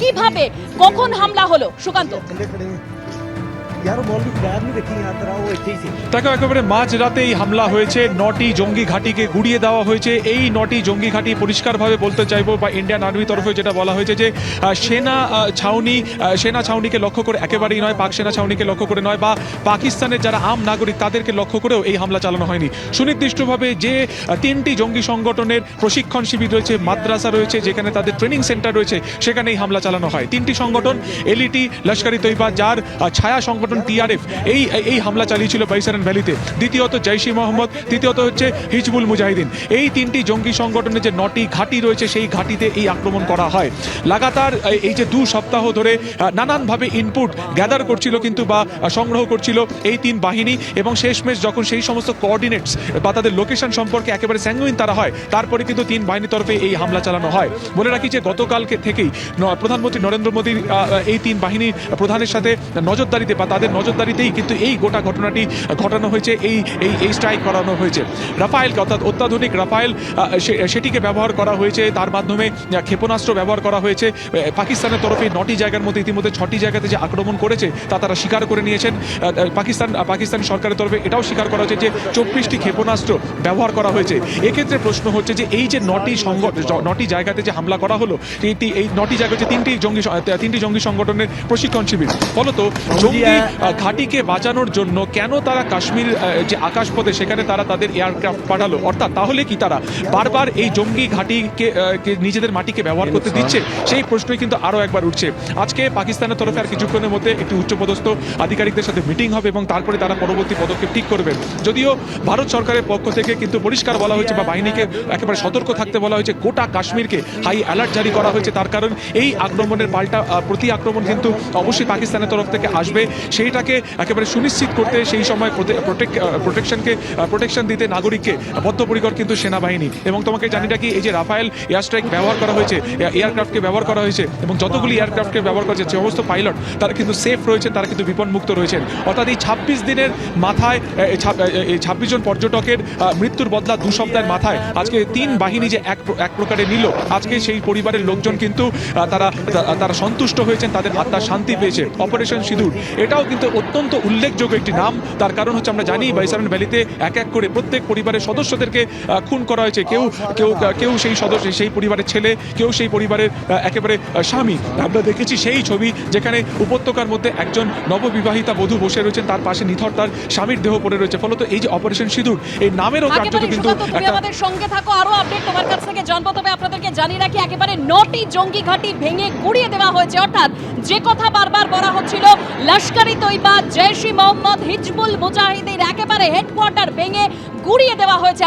কিভাবে কখন হামলা হলো সুকান্ত? দেখো, একেবারে মাঝ রাতে এই হামলা হয়েছে। 9টি জঙ্গি ঘাঁটিকে গুড়িয়ে দেওয়া হয়েছে। এই 9টি জঙ্গি ঘাঁটি পরিষ্কারভাবে বলতে চাইবো বা ইন্ডিয়ান আর্মির তরফে যেটা বলা হয়েছে যে সেনা ছাউনিকে লক্ষ্য করে একেবারেই নয়, পাক সেনা ছাউনিকে লক্ষ্য করে নয়, বা পাকিস্তানের যারা আম নাগরিক তাদেরকে লক্ষ্য করেও এই হামলা চালানো হয়নি। সুনির্দিষ্টভাবে যে 3টি জঙ্গি সংগঠনের প্রশিক্ষণ শিবির রয়েছে, মাদ্রাসা রয়েছে, যেখানে তাদের ট্রেনিং সেন্টার রয়েছে, সেখানে এই হামলা চালানো হয়। 3টি সংগঠন, এলইটি, লস্কর-ই তৈয়বা, যার ছায়া সংগঠন টিআরএফ, এই হামলা চালিয়েছিল বাইসারান ভ্যালিতে। দ্বিতীয়ত জৈশ-ই মোহাম্মদ, তৃতীয়ত হচ্ছে হিজবুল মুজাহিদিন। এই 3টি জঙ্গি সংগঠনের যে 9টি ঘাঁটি রয়েছে সেই ঘাঁটিতে এই আক্রমণ করা হয়। লাগাতার এই যে 2 সপ্তাহ ধরে নানানভাবে ইনপুট গ্যাদার করছিল কিন্তু বা সংগ্রহ করছিল এই 3 বাহিনী, এবং শেষমেশ যখন সেই সমস্ত কোঅর্ডিনেটস বা তাদের লোকেশন সম্পর্কে একেবারে স্যাঙ্গুইন তারা হয়, তারপরে কিন্তু 3 বাহিনীর তরফে এই হামলা চালানো হয়। বলে রাখি যে গতকালকে থেকেই প্রধানমন্ত্রী নরেন্দ্র মোদীর এই 3 বাহিনীর প্রধানের সাথে নজরদারিতে বা তাদের নজরদারিতেই কিন্তু এই গোটা ঘটনাটি ঘটানো হয়েছে, এই স্ট্রাইক করানো হয়েছে। রাফায়েলকে, অর্থাৎ অত্যাধুনিক রাফায়েল, সেটিকে ব্যবহার করা হয়েছে। তার মাধ্যমে ক্ষেপণাস্ত্র ব্যবহার করা হয়েছে। পাকিস্তানের তরফে 9টি জায়গার মধ্যে ইতিমধ্যে 6টি জায়গাতে যে আক্রমণ করেছে তা তারা স্বীকার করে নিয়েছেন। পাকিস্তান সরকারের তরফে এটাও স্বীকার করা হয়েছে যে 24টি ক্ষেপণাস্ত্র ব্যবহার করা হয়েছে। এক্ষেত্রে প্রশ্ন হচ্ছে যে এই যে 9টি জায়গাতে যে হামলা করা হলো, এই 9টি জায়গায় যে 3টি জঙ্গি সংগঠনের প্রশিক্ষণ শিবির, ফলত জঙ্গি ঘাঁটিকে বাঁচানোর জন্য কেন তারা কাশ্মীর যে আকাশপথে সেখানে তারা তাদের এয়ারক্রাফট পাঠালো? অর্থাৎ তাহলে কি তারা বারবার এই জঙ্গি ঘাঁটিকে নিজেদের মাটিকে ব্যবহার করতে দিচ্ছে? সেই প্রশ্নই কিন্তু আরও একবার উঠছে। আজকে পাকিস্তানের তরফে আর কিছুক্ষণের মধ্যে একটি উচ্চপদস্থ আধিকারিকদের সাথে মিটিং হবে এবং তারপরে তারা পরবর্তী পদক্ষেপ ঠিক করবেন। যদিও ভারত সরকারের পক্ষ থেকে কিন্তু পরিষ্কার বলা হয়েছে বা বাহিনীকে একেবারে সতর্ক থাকতে বলা হয়েছে, গোটা কাশ্মীরকে হাই অ্যালার্ট জারি করা হয়েছে। তার কারণ এই আক্রমণের পাল্টা প্রতি আক্রমণ কিন্তু অবশ্যই পাকিস্তানের তরফ থেকে আসবে। সেইটাকে একেবারে সুনিশ্চিত করতে, সেই সময় প্রোটেকশন দিতে নাগরিককে বদ্ধপরিকর কিন্তু সেনাবাহিনী। এবং তোমাকে জানি রাখি, এই যে রাফায়েল এয়ার স্ট্রাইক ব্যবহার করা হয়েছে, এয়ারক্রাফটকে ব্যবহার করা হয়েছে, এবং যতগুলি এয়ারক্রাফটকে ব্যবহার করা হয়েছে সমস্ত পাইলট তারা কিন্তু সেফ রয়েছেন, তারা কিন্তু বিপদমুক্ত রয়েছেন। অর্থাৎ এই 26 দিনের মাথায়, 26 জন পর্যটকের মৃত্যুর বদলা 2 সপ্তাহের মাথায় আজকে 3 বাহিনী যে এক প্রকারে নিল, আজকে সেই পরিবারের লোকজন কিন্তু তারা সন্তুষ্ট হয়েছেন, তাদের আত্মার শান্তি পেয়েছে। অপারেশন সিঁদুর এটাও কিন্তু অত্যন্ত উল্লেখযোগ্য একটি নাম। তার কারণ হচ্ছে আমরা জানি বাইসারান ভ্যালিতে এক এক করে প্রত্যেক পরিবারের সদস্যদেরকে খুন করা হয়েছে। কেউ সেই পরিবারের ছেলে, কেউ সেই পরিবারের একেবারে স্বামী। আমরা দেখেছি সেই ছবি যেখানে উপত্যকার মধ্যে একজন নববিবাহিতা বধূ বসে রয়েছেন, তার পাশে নিথর তার স্বামীর দেহ পড়ে রয়েছে। ফলত এই যে অপারেশন সিঁদুর, এই নামেরও কার্যত কিন্তু আমাদের সঙ্গে থাকো, আরো আপডেট তোমার কাছ থেকে জানবো। তবে আপনাদেরকে জানিয়ে রাখি, একেবারে 9টি জঙ্গি ঘাঁটি ভেঙে গুড়িয়ে দেওয়া হয়েছে। অর্থাৎ যে কথা বারবার বলা হচ্ছিল, লস্কর-ই তৈয়বা, জৈশ-ই মোহাম্মদ, হিজবুল মুজাহিদিন একেবারে হেডকোয়ার্টার ভেঙে গুড়িয়ে দেওয়া হয়েছে।